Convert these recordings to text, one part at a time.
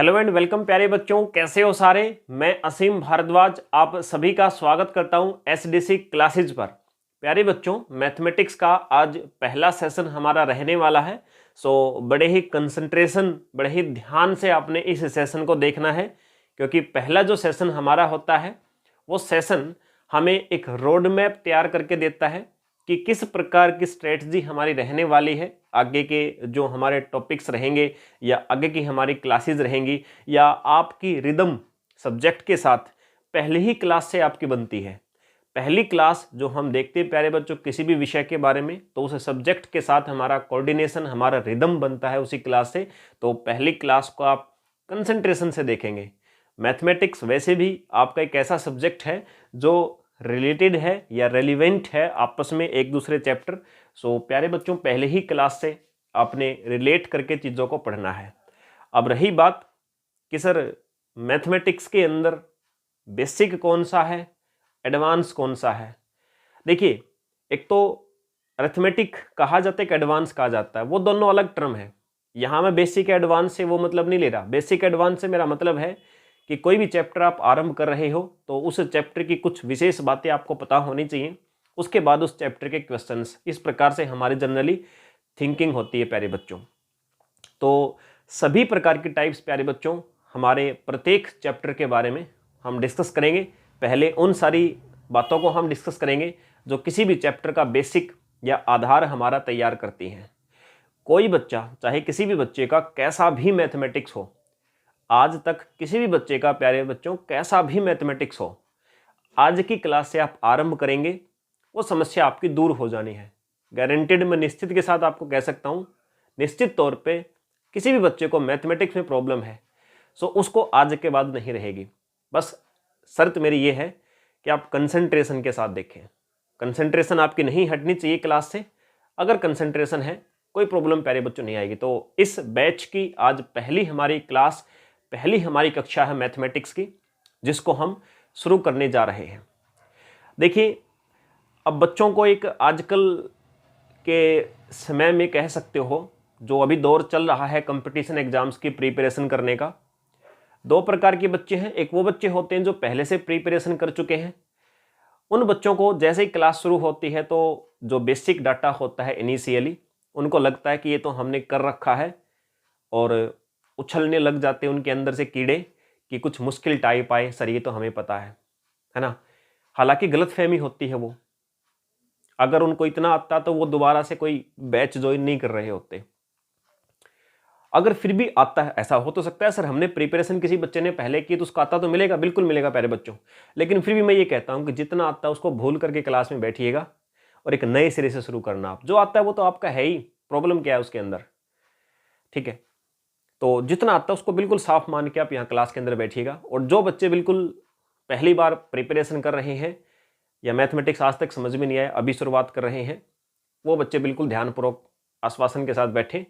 Hello and welcome प्यारे बच्चों, कैसे हो सारे। मैं असीम भारद्वाज आप सभी का स्वागत करता हूं एसडीसी क्लासेज पर। प्यारे बच्चों, मैथमेटिक्स का आज पहला सेशन हमारा रहने वाला है। बड़े ही कंसंट्रेशन, बड़े ही ध्यान से आपने इस सेशन को देखना है, क्योंकि पहला जो सेशन हमारा होता है वो सेशन हमें एक रोड मैप तैयार करके देता है कि किस प्रकार की स्ट्रेटजी हमारी रहने वाली है, आगे के जो हमारे टॉपिक्स रहेंगे या आगे की हमारी क्लासेस रहेंगी, या आपकी रिदम सब्जेक्ट के साथ पहली ही क्लास से आपकी बनती है। पहली क्लास जो हम देखते हैं प्यारे बच्चों किसी भी विषय के बारे में, तो उस सब्जेक्ट के साथ हमारा कोऑर्डिनेशन, हमारा रिदम बनता है उसी क्लास से। तो पहली क्लास को आप कंसंट्रेशन से देखेंगे। मैथमेटिक्स वैसे भी आपका एक ऐसा सब्जेक्ट है जो रिलेटेड है या रेलिवेंट है आपस में एक दूसरे चैप्टर। प्यारे बच्चों, पहले ही क्लास से आपने रिलेट करके चीज़ों को पढ़ना है। अब रही बात कि सर मैथमेटिक्स के अंदर बेसिक कौन सा है, एडवांस कौन सा है। देखिए, एक तो अरिथमेटिक कहा जाता है, एक एडवांस कहा जाता है, वो दोनों अलग टर्म है। यहाँ मैं बेसिक एडवांस से वो मतलब नहीं ले रहा। बेसिक एडवांस से मेरा मतलब है कि कोई भी चैप्टर आप आरंभ कर रहे हो तो उस चैप्टर की कुछ विशेष बातें आपको पता होनी चाहिए, उसके बाद उस चैप्टर के क्वेश्चंस। इस प्रकार से हमारी जनरली थिंकिंग होती है प्यारे बच्चों। तो सभी प्रकार की टाइप्स प्यारे बच्चों हमारे प्रत्येक चैप्टर के बारे में हम डिस्कस करेंगे। पहले उन सारी बातों को हम डिस्कस करेंगे जो किसी भी चैप्टर का बेसिक या आधार हमारा तैयार करती हैं। कोई बच्चा, चाहे किसी भी बच्चे का कैसा भी मैथमेटिक्स हो, आज तक किसी भी बच्चे का प्यारे बच्चों कैसा भी मैथमेटिक्स हो, आज की क्लास से आप आरंभ करेंगे, वो समस्या आपकी दूर हो जानी है। गारंटेड, मैं निश्चित के साथ आपको कह सकता हूँ, निश्चित तौर पे किसी भी बच्चे को मैथमेटिक्स में प्रॉब्लम है उसको आज के बाद नहीं रहेगी। बस शर्त मेरी ये है कि आप कंसंट्रेशन के साथ देखें। कंसंट्रेशन आपकी नहीं हटनी चाहिए क्लास से। अगर कंसंट्रेशन है, कोई प्रॉब्लम प्यारे बच्चों नहीं आएगी। तो इस बैच की आज पहली हमारी क्लास, पहली हमारी कक्षा है मैथमेटिक्स की, जिसको हम शुरू करने जा रहे हैं। देखिए, अब बच्चों को एक आजकल के समय में कह सकते हो, जो अभी दौर चल रहा है कंपटीशन एग्जाम्स की प्रिपरेशन करने का, दो प्रकार के बच्चे हैं। एक वो बच्चे होते हैं जो पहले से प्रिपरेशन कर चुके हैं। उन बच्चों को जैसे ही क्लास शुरू होती है तो जो बेसिक डाटा होता है इनिशियली, उनको लगता है कि ये तो हमने कर रखा है, और उछलने लग जाते हैं उनके अंदर से कीड़े कि कुछ मुश्किल टाइप आए, सर ये तो हमें पता है ना। हालांकि गलतफहमी होती है वो। अगर उनको इतना आता तो वो दोबारा से कोई बैच ज्वाइन नहीं कर रहे होते। अगर फिर भी आता है, ऐसा हो तो सकता है सर हमने प्रिपरेशन किसी बच्चे ने पहले की तो उसको आता तो मिलेगा, बिल्कुल मिलेगा प्यारे बच्चों। लेकिन फिर भी मैं ये कहता हूं कि जितना आता है उसको भूल करके क्लास में बैठिएगा और एक नए सिरे से शुरू करना। आप जो आता है वो तो आपका है ही, प्रॉब्लम क्या है उसके अंदर, ठीक है। तो जितना आता है उसको बिल्कुल साफ मान के आप यहाँ क्लास के अंदर बैठिएगा। और जो बच्चे बिल्कुल पहली बार प्रिपरेशन कर रहे हैं या मैथमेटिक्स आज तक समझ में नहीं आया, अभी शुरुआत कर रहे हैं, वो बच्चे बिल्कुल ध्यानपूर्वक आश्वासन के साथ बैठे।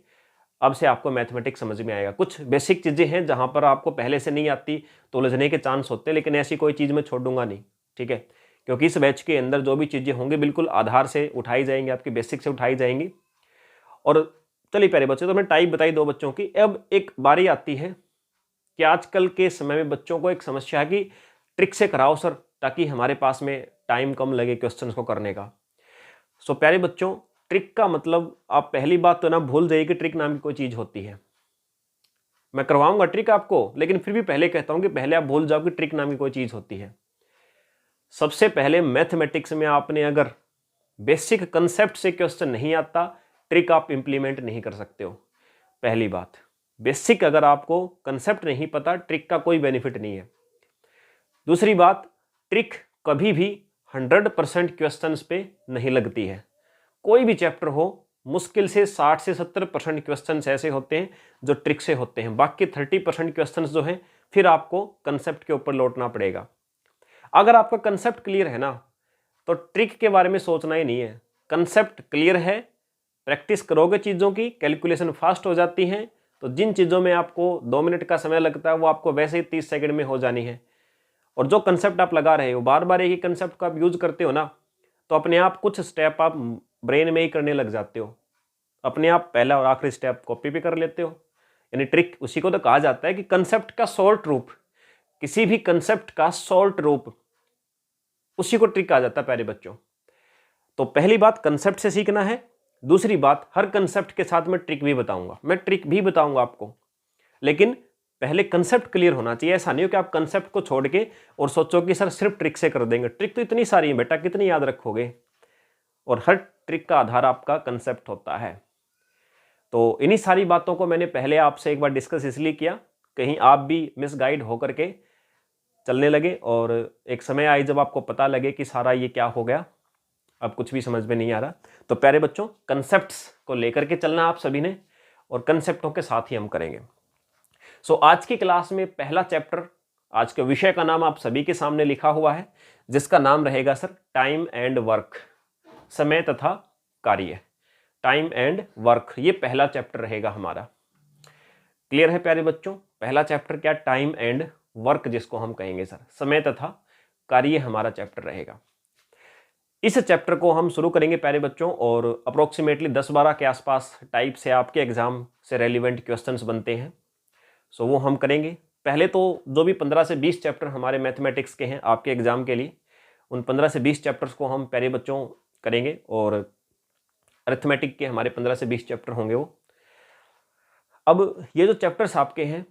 अब से आपको मैथमेटिक्स समझ में आएगा। कुछ बेसिक चीज़ें हैं जहाँ पर आपको पहले से नहीं आती तो उलझने के चांस होते हैं, लेकिन ऐसी कोई चीज़ मैं छोड़ दूंगा नहीं, ठीक है। क्योंकि इस बैच के अंदर जो भी चीज़ें होंगी बिल्कुल आधार से उठाई जाएंगी, आपकी बेसिक से उठाई जाएंगी। और चलिए प्यारे बच्चों, तो मैं टाइप बताई दो बच्चों की। अब एक बारी आती है कि आजकल के समय में बच्चों को एक समस्या है कि ट्रिक से कराओ सर, ताकि हमारे पास में टाइम कम लगे क्वेश्चंस को करने का। प्यारे बच्चों, ट्रिक का मतलब आप पहली बात तो ना भूल जाइए कि ट्रिक नाम की कोई चीज होती है। मैं करवाऊंगा ट्रिक आपको, लेकिन फिर भी पहले कहता हूं कि पहले आप भूल जाओ कि ट्रिक नाम की कोई चीज होती है। सबसे पहले मैथमेटिक्स में आपने अगर बेसिक कंसेप्ट से क्वेश्चन नहीं आता, ट्रिक आप इंप्लीमेंट नहीं कर सकते हो। पहली बात, बेसिक अगर आपको कंसेप्ट नहीं पता, ट्रिक का कोई बेनिफिट नहीं है। दूसरी बात, ट्रिक कभी भी 100% क्वेश्चंस पे नहीं लगती है। कोई भी चैप्टर हो, मुश्किल से 60 से 70% क्वेश्चंस ऐसे होते हैं जो ट्रिक से होते हैं। बाकी 30% क्वेश्चंस जो हैं फिर आपको कंसेप्ट के ऊपर लौटना पड़ेगा। अगर आपका कंसेप्ट क्लियर है ना, तो ट्रिक के बारे में सोचना ही नहीं है। कंसेप्ट क्लियर है, प्रैक्टिस करोगे चीज़ों की, कैलकुलेशन फास्ट हो जाती है, तो जिन चीज़ों में आपको 2 मिनट का समय लगता है वो आपको वैसे ही 30 सेकंड में हो जानी है। और जो कंसेप्ट आप लगा रहे हो, बार बार एक ही कंसेप्ट को आप यूज करते हो ना, तो अपने आप कुछ स्टेप आप ब्रेन में ही करने लग जाते हो। अपने आप पहला और आखिरी स्टेप कॉपी भी कर लेते हो, यानी ट्रिक उसी को तो कहा जाता है कि कंसेप्ट का शॉर्ट रूप, किसी भी कंसेप्ट का शॉर्ट रूप, उसी को ट्रिक कहा जाता है प्यारे बच्चों। तो पहली बात कंसेप्ट से सीखना है, दूसरी बात हर कंसेप्ट के साथ मैं ट्रिक भी बताऊंगा, मैं ट्रिक भी बताऊंगा आपको, लेकिन पहले कंसेप्ट क्लियर होना चाहिए। ऐसा नहीं हो कि आप कंसेप्ट को छोड़ के और सोचो कि सर सिर्फ ट्रिक से कर देंगे। ट्रिक तो इतनी सारी है बेटा, कितनी याद रखोगे, और हर ट्रिक का आधार आपका कंसेप्ट होता है। तो इन्हीं सारी बातों को मैंने पहले आपसे एक बार डिस्कस इसलिए किया, कहीं आप भी मिसगाइड होकर के चलने लगे और एक समय आई जब आपको पता लगे कि सारा ये क्या हो गया, अब कुछ भी समझ में नहीं आ रहा। तो प्यारे बच्चों, कंसेप्ट्स को लेकर के चलना आप सभी ने, और कंसेप्टों के साथ ही हम करेंगे। सो आज की क्लास में पहला चैप्टर, आज के विषय का नाम आप सभी के सामने लिखा हुआ है, जिसका नाम रहेगा सर टाइम एंड वर्क, समय तथा कार्य। टाइम एंड वर्क, ये पहला चैप्टर रहेगा हमारा। क्लियर है प्यारे बच्चों? पहला चैप्टर क्या? टाइम एंड वर्क, जिसको हम कहेंगे सर समय तथा कार्य, हमारा चैप्टर रहेगा। इस चैप्टर को हम शुरू करेंगे प्यारे बच्चों, और अप्रोक्सीमेटली 10-12 के आसपास टाइप से आपके एग्जाम से रेलिवेंट क्वेश्चंस बनते हैं, सो वो हम करेंगे। पहले तो जो भी 15 से 20 चैप्टर हमारे मैथमेटिक्स के हैं आपके एग्जाम के लिए, उन 15 से 20 चैप्टर्स को हम प्यारे बच्चों करेंगे, और अरिथमेटिक के हमारे 15 से 20 चैप्टर होंगे वो। अब ये जो चैप्टर्स आपके हैं,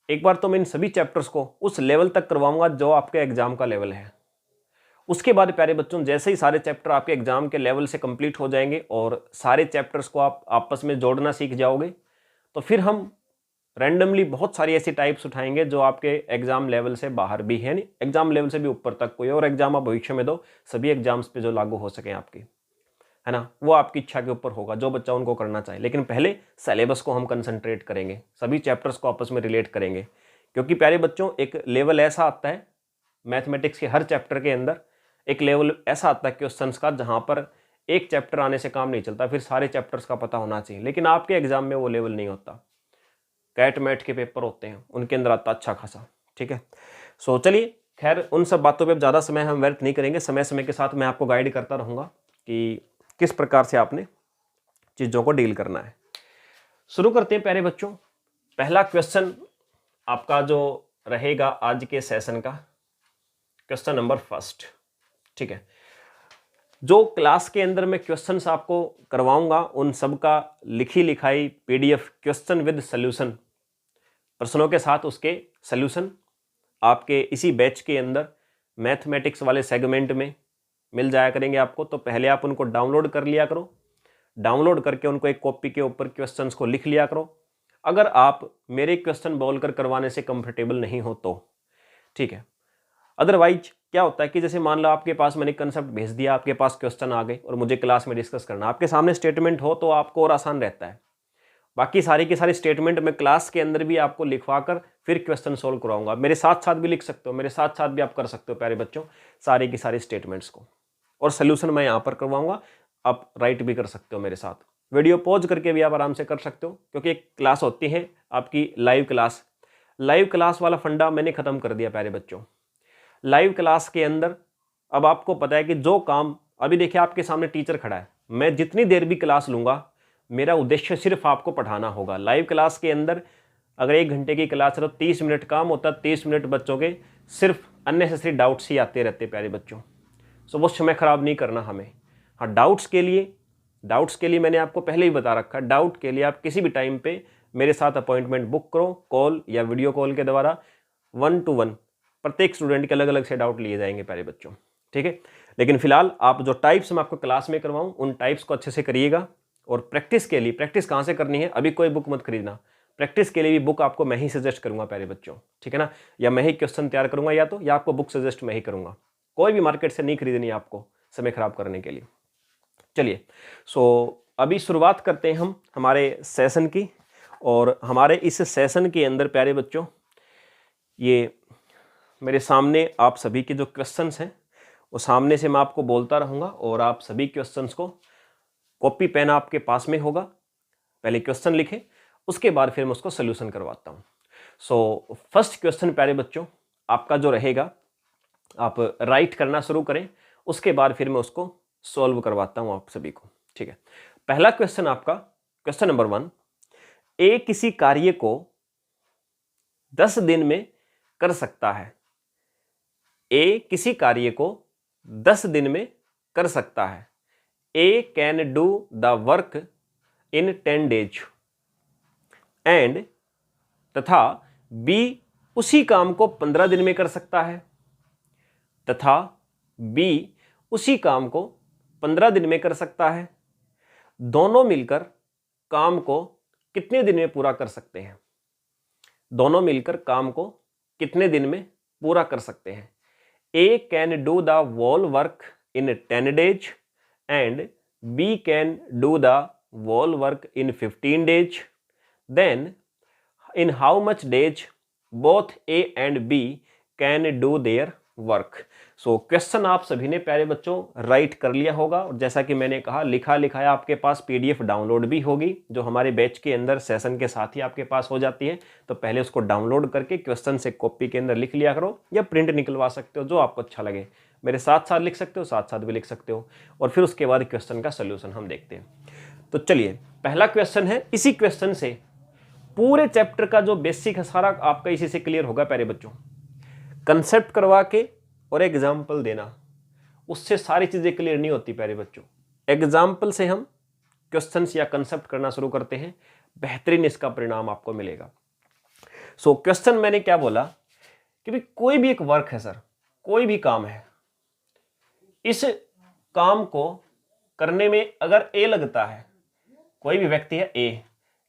एक बार तो मैं इन सभी चैप्टर्स को उस लेवल तक करवाऊंगा जो आपके एग्जाम का लेवल है। उसके बाद प्यारे बच्चों, जैसे ही सारे चैप्टर आपके एग्जाम के लेवल से कंप्लीट हो जाएंगे और सारे चैप्टर्स को आप आपस में जोड़ना सीख जाओगे, तो फिर हम रैंडमली बहुत सारी ऐसी टाइप्स उठाएंगे जो आपके एग्जाम लेवल से बाहर भी है, नहीं एग्जाम लेवल से भी ऊपर तक कोई और एग्जाम आप भविष्य में दो, सभी एग्जाम्स पे जो लागू हो सके आपकी, है ना, वो आपकी इच्छा के ऊपर होगा, जो बच्चा उनको करना चाहे। लेकिन पहले सिलेबस को हम कंसंट्रेट करेंगे, सभी चैप्टर्स को आपस में रिलेट करेंगे, क्योंकि प्यारे बच्चों एक लेवल ऐसा आता है मैथमेटिक्स के हर चैप्टर के अंदर, एक लेवल ऐसा आता है क्वेश्चंस का जहाँ पर एक चैप्टर आने से काम नहीं चलता, फिर सारे चैप्टर्स का पता होना चाहिए। लेकिन आपके एग्जाम में वो लेवल नहीं होता, कैट मैट के पेपर होते हैं, उनके अंदर आता अच्छा खासा। ठीक है, सो चलिए, खैर उन सब बातों पे ज़्यादा समय हम व्यर्थ नहीं करेंगे। समय समय के साथ मैं आपको गाइड करता रहूँगा कि किस प्रकार से आपने चीज़ों को डील करना है। शुरू करते हैं प्यारे बच्चों। पहला क्वेश्चन आपका जो रहेगा आज के सेशन का, क्वेश्चन नंबर फर्स्ट। ठीक है, जो क्लास के अंदर मैं क्वेश्चंस आपको करवाऊंगा उन सब का लिखी लिखाई पीडीएफ, क्वेश्चन विद सॉल्यूशन, प्रश्नों के साथ उसके सॉल्यूशन आपके इसी बैच के अंदर मैथमेटिक्स वाले सेगमेंट में मिल जाया करेंगे आपको। तो पहले आप उनको डाउनलोड कर लिया करो, डाउनलोड करके उनको एक कॉपी के ऊपर क्वेश्चंस को लिख लिया करो, अगर आप मेरे क्वेश्चन बोलकर करवाने से कंफर्टेबल नहीं हो तो। ठीक है, अदरवाइज क्या होता है कि जैसे मान लो आपके पास मैंने कंसेप्ट भेज दिया, आपके पास क्वेश्चन आ गए और मुझे क्लास में डिस्कस करना, आपके सामने स्टेटमेंट हो तो आपको और आसान रहता है। बाकी सारी की सारी स्टेटमेंट मैं क्लास के अंदर भी आपको लिखवा कर फिर क्वेश्चन सोल्व कराऊंगा। मेरे साथ साथ भी लिख सकते हो, मेरे साथ साथ भी आप कर सकते हो प्यारे बच्चों सारी की सारी स्टेटमेंट्स को, और सोल्यूशन मैं यहाँ पर करवाऊंगा। आप राइट भी कर सकते हो मेरे साथ, वीडियो पॉज करके भी आप आराम से कर सकते हो, क्योंकि एक क्लास होती है आपकी लाइव क्लास। लाइव क्लास वाला फंडा मैंने ख़त्म कर दिया प्यारे बच्चों। लाइव क्लास के अंदर अब आपको पता है कि जो काम, अभी देखिए आपके सामने टीचर खड़ा है, मैं जितनी देर भी क्लास लूँगा मेरा उद्देश्य सिर्फ आपको पढ़ाना होगा। लाइव क्लास के अंदर अगर 1 घंटे की क्लास है तो 30 मिनट काम होता है, 30 मिनट बच्चों के सिर्फ अननेसेसरी डाउट्स ही आते रहते प्यारे बच्चों। सो वो समय ख़राब नहीं करना हमें। हाँ, डाउट्स के लिए मैंने आपको पहले ही बता रखा, डाउट के लिए आप किसी भी टाइम पे मेरे साथ अपॉइंटमेंट बुक करो, कॉल या वीडियो कॉल के द्वारा 1 to 1 प्रत्येक स्टूडेंट के अलग अलग से डाउट लिए जाएंगे प्यारे बच्चों। ठीक है, लेकिन फिलहाल आप जो टाइप्स मैं आपको क्लास में करवाऊँ उन टाइप्स को अच्छे से करिएगा। और प्रैक्टिस के लिए, प्रैक्टिस कहाँ से करनी है, अभी कोई बुक मत खरीदना, प्रैक्टिस के लिए भी बुक आपको मैं ही सजेस्ट करूँगा प्यारे बच्चों। ठीक है ना, या मैं ही क्वेश्चन तैयार करूँगा या आपको बुक सजेस्ट मैं ही करूँगा, कोई भी मार्केट से नहीं खरीदनी है आपको समय खराब करने के लिए। चलिए, सो अभी शुरुआत करते हैं हम हमारे सेशन की, और हमारे इस सेशन के अंदर प्यारे बच्चों ये मेरे सामने आप सभी के जो क्वेश्चंस हैं वो सामने से मैं आपको बोलता रहूँगा, और आप सभी क्वेश्चंस को, कॉपी पेन आपके पास में होगा, पहले क्वेश्चन लिखें, उसके बाद फिर मैं उसको सोल्यूशन करवाता हूँ। सो फर्स्ट क्वेश्चन प्यारे बच्चों आपका जो रहेगा, आप राइट करना शुरू करें, उसके बाद फिर मैं उसको सॉल्व करवाता हूँ आप सभी को। ठीक है, पहला क्वेश्चन आपका, क्वेश्चन नंबर 1, ए किसी कार्य को 10 दिन में कर सकता है। ए किसी कार्य को 10 दिन में कर सकता है। A can do the work in 10 days and, तथा बी उसी काम को 15 दिन में कर सकता है, तथा बी उसी काम को 15 दिन में कर सकता है। दोनों मिलकर काम को कितने दिन में पूरा कर सकते हैं? दोनों मिलकर काम को कितने दिन में पूरा कर सकते हैं? A can do the wall work in 10 days and B can do the wall work in 15 days। Then in how much days both A and B can do their work. So question आप सभी ने प्यारे बच्चों right कर लिया होगा, और जैसा कि मैंने कहा लिखा लिखाया आपके पास पीडीएफ डाउनलोड भी होगी, जो हमारे बैच के अंदर सेशन के साथ ही आपके पास हो जाती है। तो पहले उसको डाउनलोड करके क्वेश्चन से कॉपी के अंदर लिख लिया करो, या प्रिंट निकलवा सकते हो, जो आपको अच्छा लगे। मेरे साथ साथ लिख सकते हो, साथ साथ भी लिख सकते हो, और फिर उसके बाद क्वेश्चन का सोल्यूशन हम देखते हैं। तो चलिए, पहला क्वेश्चन है। इसी क्वेश्चन से पूरे चैप्टर का जो बेसिक है सारा आपका इसी से क्लियर होगा प्यारे बच्चों। कंसेप्ट करवा के और एग्जाम्पल देना, उससे सारी चीजें क्लियर नहीं होती प्यारे बच्चों। एग्जाम्पल से हम क्वेश्चंस या कंसेप्ट करना शुरू करते हैं, बेहतरीन इसका परिणाम आपको मिलेगा। सो क्वेश्चन मैंने क्या बोला कि भाई कोई भी एक वर्क है सर, कोई भी काम है, इस काम को करने में अगर ए लगता है, कोई भी व्यक्ति है ए,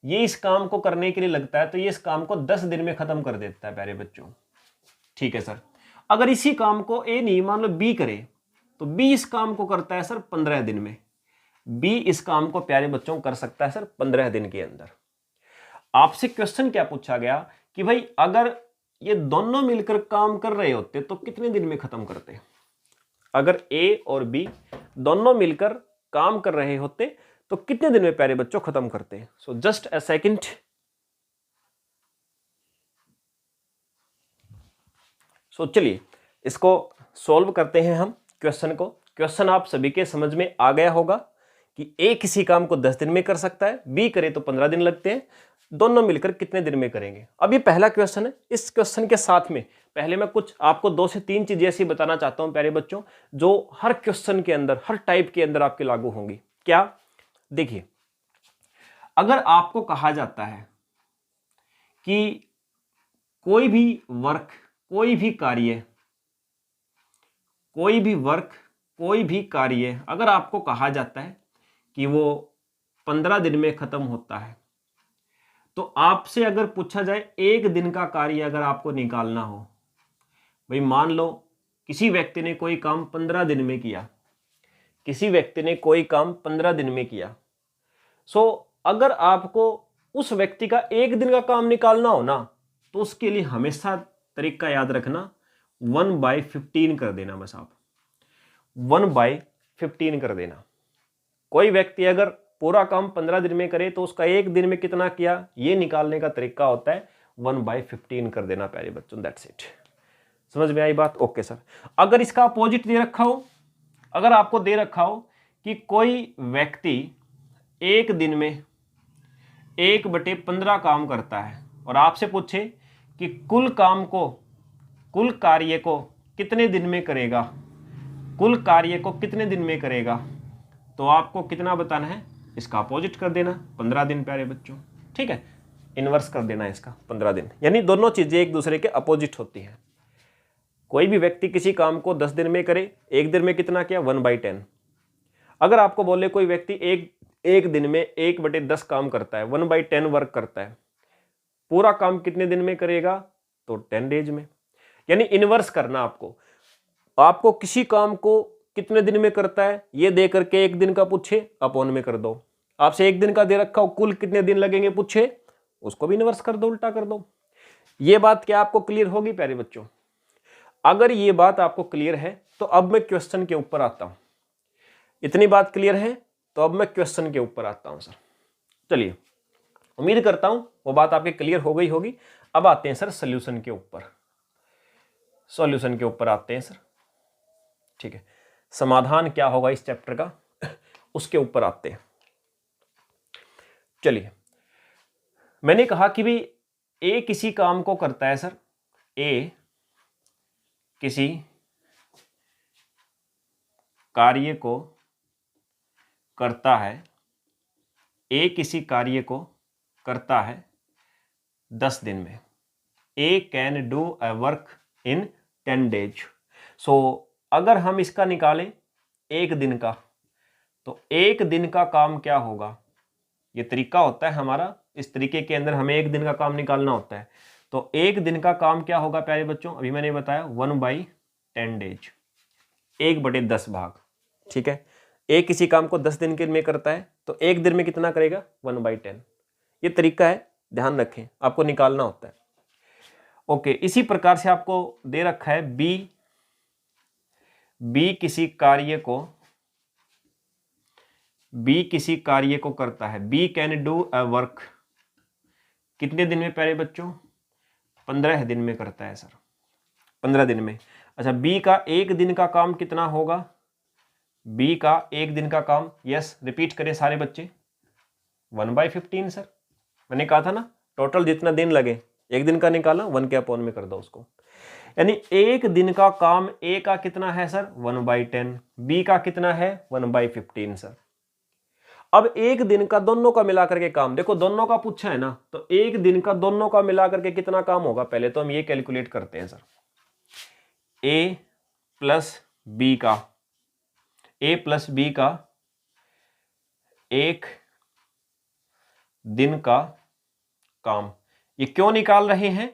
ये इस काम को करने के लिए लगता है, तो ये इस काम को 10 दिन में खत्म कर देता है प्यारे बच्चों। ठीक है सर। अगर इसी काम को ए नहीं, मान लो बी करे, तो बी इस काम को करता है सर 15 दिन में। बी इस काम को प्यारे बच्चों कर सकता है सर 15 दिन के अंदर। आपसे क्वेश्चन क्या पूछा गया कि भाई अगर ये दोनों मिलकर काम कर रहे होते तो कितने दिन में खत्म करते? अगर ए और बी दोनों मिलकर काम कर रहे होते तो कितने दिन में प्यारे बच्चों खत्म करते हैं? So just a second. सो चलिए इसको सॉल्व करते हैं हम क्वेश्चन को। क्वेश्चन आप सभी के समझ में आ गया होगा कि ए किसी काम को 10 दिन में कर सकता है, बी करे तो 15 दिन लगते हैं, दोनों मिलकर कितने दिन में करेंगे। अब ये पहला क्वेश्चन है। इस क्वेश्चन के साथ में पहले मैं कुछ आपको 2 से 3 चीजें ऐसी बताना चाहता हूं प्यारे बच्चों, जो हर क्वेश्चन के अंदर, हर टाइप के अंदर आपके लागू होंगी। क्या? देखिए, अगर आपको कहा जाता है कि कोई भी वर्क, कोई भी कार्य, कोई भी वर्क, कोई भी कार्य अगर आपको कहा जाता है कि वो 15 दिन में खत्म होता है, तो आपसे अगर पूछा जाए एक दिन का कार्य अगर आपको निकालना हो, भाई मान लो किसी व्यक्ति ने कोई काम 15 दिन में किया, किसी व्यक्ति ने कोई काम 15 दिन में किया। सो अगर आपको उस व्यक्ति का एक दिन का काम निकालना हो ना, तो उसके लिए हमेशा तरीका याद रखना, 1/15 कर देना। बस आप 1/15 कर देना। कोई व्यक्ति अगर पूरा काम 15 दिन में करे तो उसका एक दिन में कितना किया, ये निकालने का तरीका होता है 1/15 कर देना प्यारे बच्चों। That's it. समझ में आई बात? Okay sir. अगर इसका अपोजिट दे रखा हो, अगर आपको दे रखा हो कि कोई व्यक्ति एक दिन में 1/15 काम करता है और आपसे पूछे कि कुल काम को, कुल कार्य को कितने दिन में करेगा, कुल कार्य को कितने दिन में करेगा, तो आपको कितना बताना है? इसका अपोजिट कर देना, 15 दिन प्यारे बच्चों। ठीक है, इनवर्स कर देना इसका 15 दिन, यानी दोनों चीजें एक दूसरे के अपोजिट होती हैं। कोई भी व्यक्ति किसी काम को 10 दिन में करे, एक दिन में कितना किया? 1/10। अगर आपको बोले कोई व्यक्ति एक दिन में 1/10 काम करता है, 1/10 वर्क करता है, पूरा काम कितने दिन में करेगा? तो 10 डेज में। यानी इनवर्स करना आपको। आपको किसी काम को कितने दिन में करता है ये दे करके एक दिन का पूछे, अपॉन में कर दो। आपसे एक दिन का दे रखा हो, कुल कितने दिन लगेंगे पूछे, उसको भी इनवर्स कर दो, उल्टा कर दो। ये बात क्या आपको क्लियर होगी प्यारे बच्चों? अगर ये बात आपको क्लियर है तो अब मैं क्वेश्चन के ऊपर आता हूं। इतनी बात क्लियर है तो अब मैं क्वेश्चन के ऊपर आता हूं सर। चलिए, उम्मीद करता हूं वो बात आपके क्लियर हो गई होगी। अब आते हैं सर सॉल्यूशन के ऊपर। सॉल्यूशन के ऊपर आते हैं सर। ठीक है, समाधान क्या होगा इस चैप्टर का उसके ऊपर आते हैं। चलिए, मैंने कहा कि भी ए किसी काम को करता है सर, ए किसी कार्य को करता है, ए किसी कार्य को करता है 10 दिन में। A can do a work in 10 days। So अगर हम इसका निकालें एक दिन का, तो एक दिन का काम क्या होगा, ये तरीका होता है हमारा, इस तरीके के अंदर हमें एक दिन का काम निकालना होता है। तो एक दिन का काम क्या होगा प्यारे बच्चों, अभी मैंने बताया 1/10 days, 1/10 भाग, ठीक है। एक किसी काम को 10 दिन के में करता है, तो एक दिन में कितना करेगा 1/10। ये तरीका है, ध्यान रखें, आपको निकालना होता है। ओके, इसी प्रकार से आपको दे रखा है बी किसी कार्य को करता है, B can do a work कितने दिन में प्यारे बच्चों, 15 दिन में करता है सर, 15 दिन में। अच्छा, बी का एक दिन का काम कितना होगा, बी का एक दिन का काम, यस रिपीट करें सारे बच्चे, 1/15 सर। मैंने कहा था ना टोटल जितना दिन लगे, एक दिन का निकाला 1 के अपॉन में कर दो उसको, यानी एक दिन का काम ए का कितना है सर 1/10, बी का कितना है 1/15 सर। अब एक दिन का दोनों का मिलाकर के काम, देखो दोनों का पूछा है ना, तो एक दिन का दोनों का मिलाकर के कितना काम होगा, पहले तो हम ये कैलकुलेट करते हैं सर, ए प्लस बी का एक दिन का काम। ये क्यों निकाल रहे हैं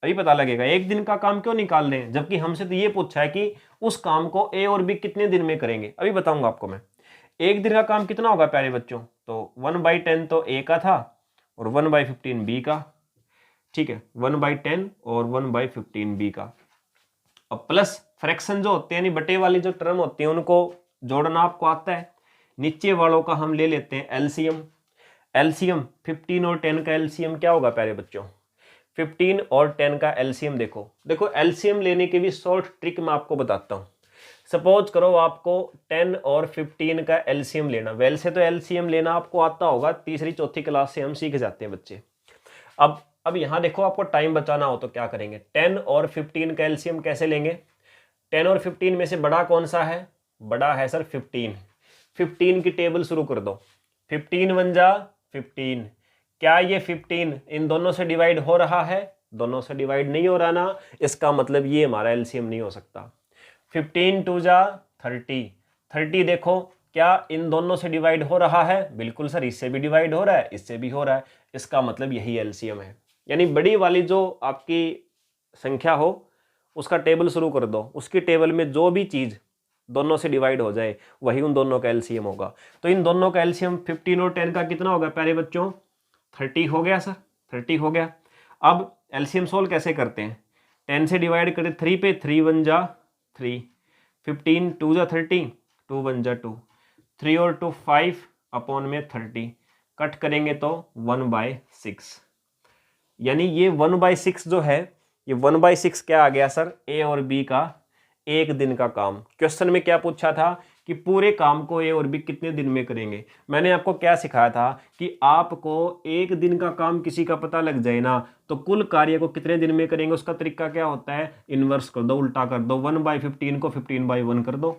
अभी पता लगेगा, एक दिन का काम क्यों निकाल रहे हैं, जबकि हमसे तो ये पूछा है कि उस काम को ए और बी कितने दिन में करेंगे, अभी बताऊंगा आपको मैं। एक दिन का काम कितना होगा प्यारे बच्चों, तो 1/10 तो ए का था और 1/15 बी का, ठीक है, 1/10 और 1/15 बी का। अब प्लस फ्रैक्शन जो होते हैं, यानी बटे वाली जो टर्म होती है उनको जोड़ना आपको आता है। नीचे वालों का हम ले लेते हैं एलसीएम। 15 और 10 का एलसीएम क्या होगा प्यारे बच्चों, 15 और 10 का एलसीएम देखो एलसीएम लेने की भी शॉर्ट ट्रिक मैं आपको बताता हूँ। सपोज करो आपको 10 और 15 का एलसीएम लेना, वैसे तो एलसीएम लेना आपको आता होगा, तीसरी चौथी क्लास से हम सीख जाते हैं बच्चे। अब यहाँ देखो आपको टाइम बचाना हो तो क्या करेंगे, 10 और 15 का एलसीएम कैसे लेंगे, 10 और 15 में से बड़ा कौन सा है, बड़ा है सर 15। 15 की टेबल शुरू कर दो, 15 1 जा 15, क्या ये 15 इन दोनों से डिवाइड हो रहा है, दोनों से डिवाइड नहीं हो रहा ना, इसका मतलब ये हमारा एलसीएम नहीं हो सकता। 15 2 जा 30, 30 देखो क्या इन दोनों से डिवाइड हो रहा है, बिल्कुल सर, इससे भी डिवाइड हो रहा है, इससे भी हो रहा है, इसका मतलब यही एलसीएम है। यानी बड़ी वाली जो आपकी संख्या हो उसका टेबल शुरू कर दो, उसकी टेबल में जो भी चीज दोनों से डिवाइड हो जाए वही उन दोनों का एलसीएम होगा। तो इन दोनों का एलसीएम 15 और 10 का कितना होगा प्यारे बच्चों, 30 हो गया सर, 30 हो गया। अब एलसीएम सोल्व कैसे करते हैं, 10 से डिवाइड करें 3 पे, 3 1 जा 3, 15 2 जा 30, 2 1 जा 2, 3 और 2 5 अपॉन में 30, कट करेंगे तो 1/6, यानी ये 1/6 जो है, ये 1/6 क्या आ गया सर, ए और बी का एक दिन का काम। क्वेश्चन में क्या पूछा था कि पूरे काम को ए और बी कितने दिन में करेंगे। मैंने आपको क्या सिखाया था कि आपको एक दिन का काम किसी का पता लग जाए ना, तो कुल कार्य को कितने दिन में करेंगे उसका तरीका क्या होता है, इन्वर्स कर दो, उल्टा कर दो, 1/15 को 15/1 कर दो,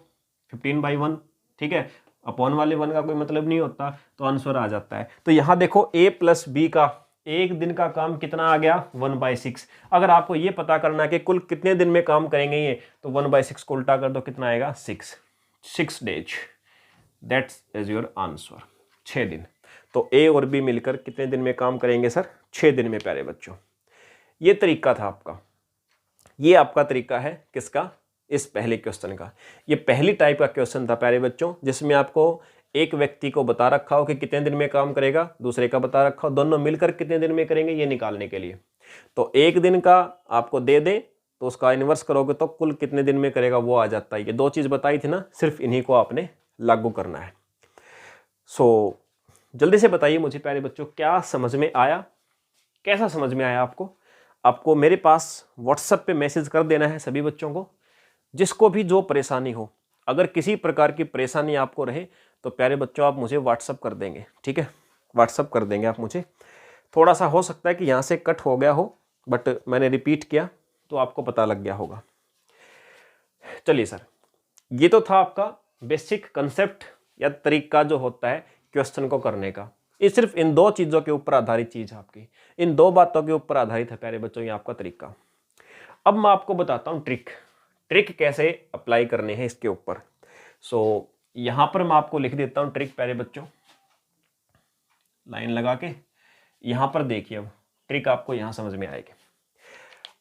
15/1, ठीक है, अपॉन वाले 1 का कोई मतलब नहीं होता, तो आंसर आ जाता है। तो यहाँ देखो ए प्लस बी का एक दिन का काम कितना आ गया 1/6। अगर आपको ये पता करना है कि कुल कितने दिन में काम करेंगे ये, तो 1/6 को उल्टा कर दो, कितना आएगा 6 days, that's is your answer, 6 दिन। तो ए और बी मिलकर कितने दिन में काम करेंगे सर, 6 दिन में प्यारे बच्चों। ये तरीका था आपका, ये आपका तरीका है किसका, इस पहले क्वेश्चन का। ये पहली टाइप का क्वेश्चन था प्यारे बच्चों, जिसमें आपको एक व्यक्ति को बता रखा हो कि कितने दिन में काम करेगा, दूसरे का बता रखा हो दोनों मिलकर कितने दिन में करेंगे, ये निकालने के लिए। तो एक दिन का आपको दे दे तो उसका इन्वर्स करोगे तो कुल कितने दिन में करेगा वो आ जाता है। ये दो चीज बताई थी ना, सिर्फ इन्हीं को आपने लागू करना है। सो जल्दी से बताइए मुझे प्यारे बच्चों, क्या समझ में आया, कैसा समझ में आया आपको मेरे पास व्हाट्सएप पे मैसेज कर देना है सभी बच्चों को, जिसको भी जो परेशानी हो। अगर किसी प्रकार की परेशानी आपको रहे तो प्यारे बच्चों आप मुझे व्हाट्सअप कर देंगे, ठीक है, व्हाट्सअप कर देंगे आप मुझे। थोड़ा सा हो सकता है कि यहाँ से कट हो गया हो, बट मैंने रिपीट किया तो आपको पता लग गया होगा। चलिए सर, ये तो था आपका बेसिक कंसेप्ट या तरीका जो होता है क्वेश्चन को करने का। ये सिर्फ इन दो चीज़ों के ऊपर आधारित चीज़ है आपकी, इन दो बातों के ऊपर आधारित है प्यारे बच्चों ये आपका तरीका। अब मैं आपको बताता हूँ ट्रिक कैसे अप्लाई करने हैं इसके ऊपर। सो यहाँ पर मैं आपको लिख देता हूँ ट्रिक प्यारे बच्चों, लाइन लगा के। यहाँ पर देखिए, अब ट्रिक आपको यहाँ समझ में आएगी।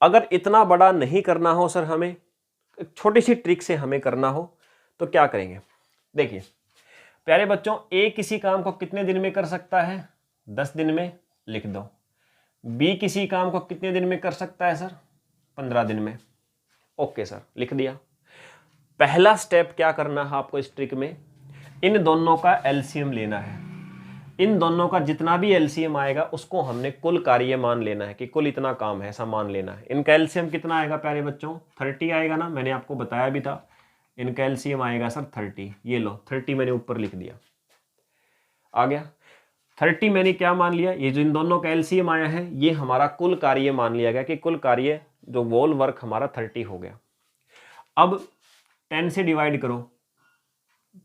अगर इतना बड़ा नहीं करना हो सर, हमें छोटी सी ट्रिक से हमें करना हो तो क्या करेंगे? देखिए प्यारे बच्चों, ए किसी काम को कितने दिन में कर सकता है? 10 दिन में, लिख दो। बी किसी काम को कितने दिन में कर सकता है सर? 15 दिन में। ओके सर, लिख दिया। पहला स्टेप क्या करना है आपको इस ट्रिक में? इन दोनों का एलसीएम लेना है। इन दोनों का जितना भी एलसीएम आएगा उसको हमने कुल कार्य मान लेना है कि कुल इतना काम है, ऐसा मान लेना है। इनका एलसीएम कितना आएगा प्यारे बच्चों? 30 आएगा ना, मैंने आपको बताया भी था। इनका एलसीएम आएगा सर 30। ये लो 30 मैंने ऊपर लिख दिया, आ गया 30। मैंने क्या मान लिया? ये जो इन दोनों का एलसीएम आया है ये हमारा कुल कार्य मान लिया गया कि कुल कार्य जो वॉल वर्क हमारा 30 हो गया। अब 10 से डिवाइड करो,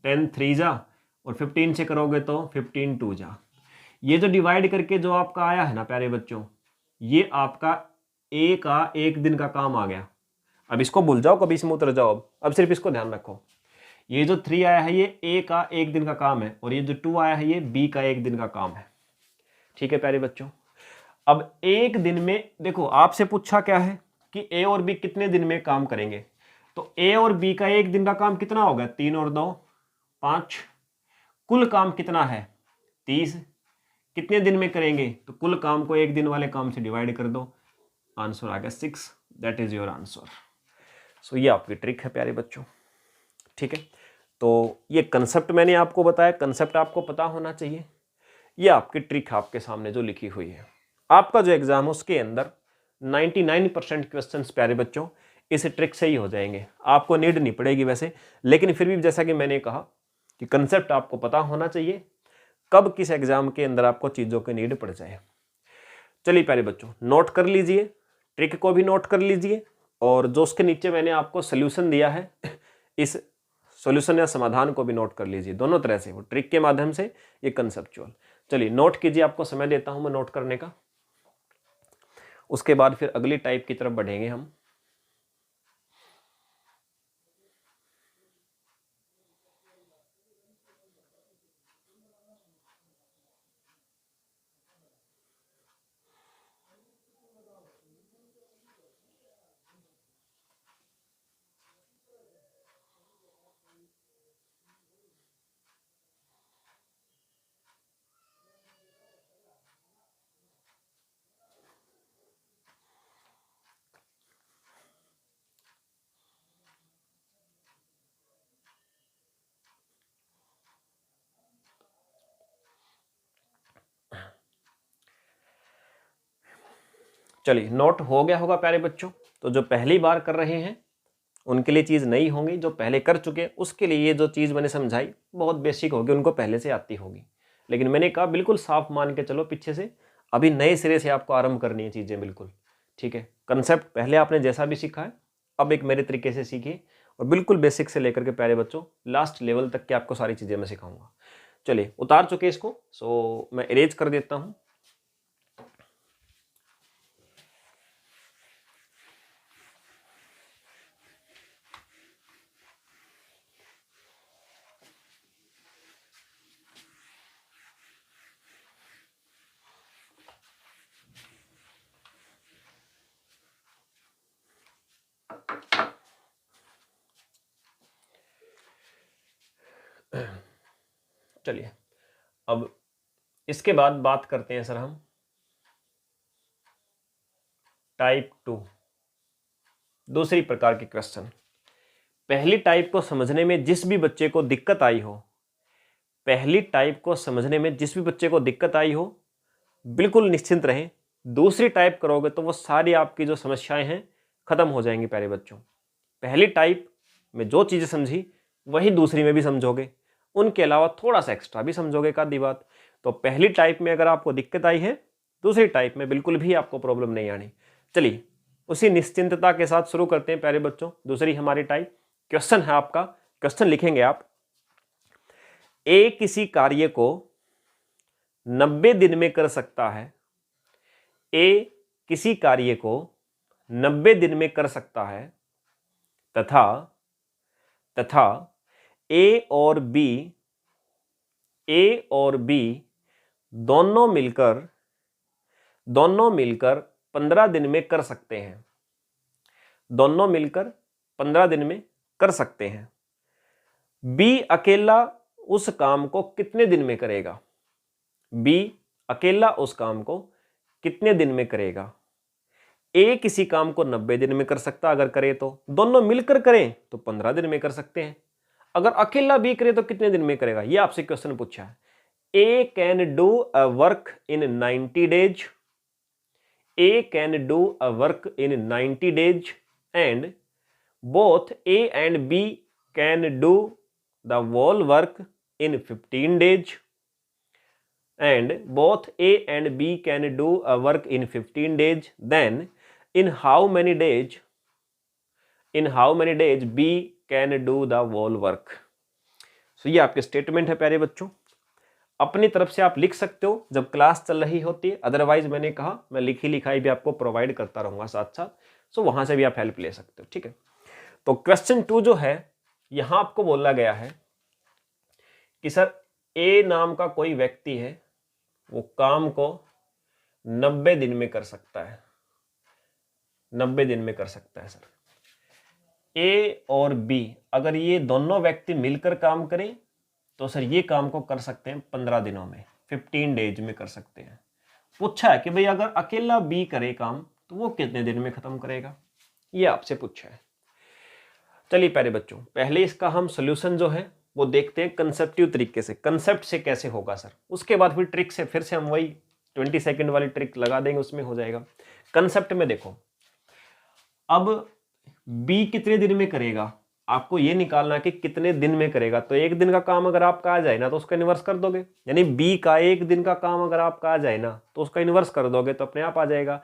10 3 जा, और 15 से करोगे तो 15 2 जा। ये जो डिवाइड करके जो आपका आया है ना प्यारे बच्चों, ये आपका ए का एक दिन का काम आ गया। अब इसको भूल जाओ, कभी इसमें उतर जाओ। अब सिर्फ इसको ध्यान रखो, ये जो 3 आया है ये ए का एक दिन का काम है, और ये जो 2 आया है ये बी का एक दिन का काम है। ठीक है प्यारे बच्चों, अब एक दिन में देखो आपसे पूछा क्या है कि ए और बी कितने दिन में काम करेंगे, तो ए और बी का एक दिन का काम कितना होगा? 3 और 2 5। कुल काम कितना है? 30। कितने दिन में करेंगे? तो कुल काम को एक दिन वाले काम से डिवाइड कर दो, आंसर आ गया 6। That is your answer. So ये आपकी ट्रिक है प्यारे बच्चों। ठीक है, तो ये कंसेप्ट मैंने आपको बताया, कंसेप्ट आपको पता होना चाहिए। ये आपकी ट्रिक आपके सामने जो लिखी हुई है। आपका जो एग्जाम है उसके अंदर 99% क्वेश्चंस प्यारे बच्चों इस ट्रिक से ही हो जाएंगे। आपको नीड नहीं पड़ेगी वैसे, लेकिन फिर भी जैसा कि मैंने कहा कि कंसेप्ट आपको पता होना चाहिए, कब किस एग्जाम के अंदर आपको चीज़ों की नीड पड़ जाए। चलिए प्यारे बच्चों, नोट कर लीजिए, ट्रिक को भी नोट कर लीजिए, और जो उसके नीचे मैंने आपको सोल्यूशन दिया है इस सॉल्यूशन या समाधान को भी नोट कर लीजिए, दोनों तरह से, वो ट्रिक के माध्यम से, ये कंसेप्चुअल। चलिए नोट कीजिए, आपको समय देता हूं मैं नोट करने का। उसके बाद फिर अगली टाइप की तरफ बढ़ेंगे हम। चलिए नोट हो गया होगा प्यारे बच्चों। तो जो पहली बार कर रहे हैं उनके लिए चीज़ नहीं होंगी, जो पहले कर चुके उसके लिए ये जो चीज़ मैंने समझाई बहुत बेसिक होगी, उनको पहले से आती होगी। लेकिन मैंने कहा बिल्कुल साफ मान के चलो पीछे से, अभी नए सिरे से आपको आरंभ करनी है चीज़ें बिल्कुल। ठीक है, कंसेप्ट पहले आपने जैसा भी सीखा है अब एक मेरे तरीके से सीखिए, और बिल्कुल बेसिक से लेकर के प्यारे बच्चों लास्ट लेवल तक की आपको सारी चीज़ें मैं सिखाऊंगा। चलिए उतार चुके इसको, सो मैं इरेज कर देता हूँ। चलिए अब इसके बाद बात करते हैं सर हम टाइप 2, दूसरी प्रकार के क्वेश्चन। पहली टाइप को समझने में जिस भी बच्चे को दिक्कत आई हो, पहली टाइप को समझने में जिस भी बच्चे को दिक्कत आई हो, बिल्कुल निश्चिंत रहें, दूसरी टाइप करोगे तो वो सारी आपकी जो समस्याएं हैं खत्म हो जाएंगी प्यारे बच्चों। पहली टाइप में जो चीज़ें समझी वही दूसरी में भी समझोगे, उनके अलावा थोड़ा सा एक्स्ट्रा भी समझोगे। का दी बात, तो पहली टाइप में अगर आपको दिक्कत आई है दूसरी टाइप में बिल्कुल भी आपको प्रॉब्लम नहीं आनी। चलिए उसी निश्चिंतता के साथ शुरू करते हैं प्यारे बच्चों। दूसरी हमारी टाइप क्वेश्चन है आपका, क्वेश्चन लिखेंगे आप, ए किसी कार्य को 90 दिन में कर सकता है, ए किसी कार्य को 90 दिन में कर सकता है तथा ए और बी दोनों मिलकर 15 दिन में कर सकते हैं, दोनों मिलकर 15 दिन में कर सकते हैं। बी अकेला उस काम को कितने दिन में करेगा, बी अकेला उस काम को कितने दिन में करेगा। ए किसी काम को 90 दिन में कर सकता, अगर करे तो, दोनों मिलकर करें तो 15 दिन में कर सकते हैं। अगर अकेला बी करे तो कितने दिन में करेगा, ये आपसे क्वेश्चन पूछा है। A can do a work in 90 days, A can do a work in 90 days and both A and B can do the whole work in 15 days and both A and B can do a work in 15 days, then in how many days B can do the whole work। So ये आपके statement है प्यारे बच्चों। अपनी तरफ से आप लिख सकते हो जब क्लास चल रही होती है, अदरवाइज मैंने कहा मैं लिखी लिखाई भी आपको प्रोवाइड करता रहूंगा साथ साथ, सो वहां से भी आप हेल्प ले सकते हो, ठीक है। तो क्वेश्चन 2 जो है, यहां आपको बोला गया है कि सर ए नाम का कोई व्यक्ति है, वो काम को 90 दिन में कर सकता है, 90 दिन में कर सकता है। सर ए और बी अगर ये दोनों व्यक्ति मिलकर काम करें तो सर ये काम को कर सकते हैं 15 दिनों में, 15 डेज में कर सकते हैं। पूछा है कि भाई अगर अकेला बी करे काम तो वो कितने दिन में खत्म करेगा, ये आपसे पूछा है। चलिए प्यारे बच्चों, पहले इसका हम सोल्यूशन जो है वो देखते हैं कंसेप्टिव तरीके से, कंसेप्ट से कैसे होगा सर, उसके बाद फिर ट्रिक से फिर से हम वही 20 सेकंड वाली ट्रिक लगा देंगे, उसमें हो जाएगा। कंसेप्ट में देखो, अब बी कितने दिन में करेगा, आपको ये निकालना कि कितने दिन में करेगा। तो एक दिन का काम अगर आपका आ जाए ना तो उसका इन्वर्स कर दोगे, यानी बी का एक दिन का काम अगर आपका आ जाए ना तो उसका इन्वर्स कर दोगे तो अपने आप आ जाएगा।